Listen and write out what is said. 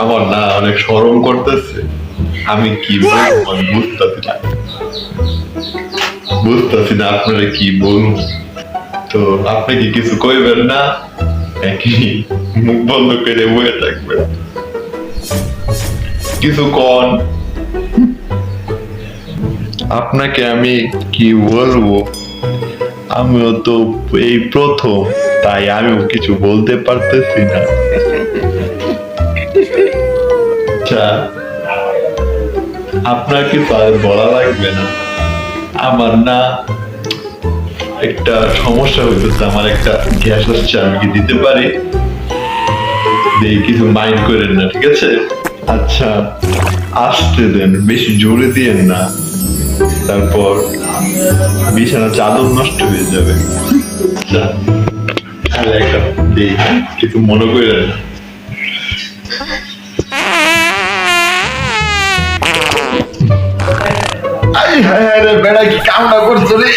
আমার না অনেক শরম করতেছে। আমি কি বলবো আমি বুঝতেছি না আপনারা কি বলবো। তো আপনি কি কিছু কইবেন না নাকি মুখ বন্ধ করে বয়ে থাকবেন? কিছু কন। আপনাকে আমি কি বলবো, আমিও তো এই প্রথম, তাই আমিও কিছু বলতে পারতেছি না। আচ্ছা, আপনার কিছু আর বলা লাগবে না। আমার না একটা সমস্যা হইতেছে, আমার একটা গ্যাস আসছে, আমি কি দিতে পারি? কিছু মাইন্ড করেন না, ঠিক আছে? আচ্ছা, আসতে দেন, বেশি জোরে দিয়েন না, তারপর বিছানা চাদর নষ্ট হয়ে যাবে। আচ্ছা, তাহলে একটা দিই, কিছু মনে করেন না। আই হায় রে, বেড়া কি কামনা করছো রে?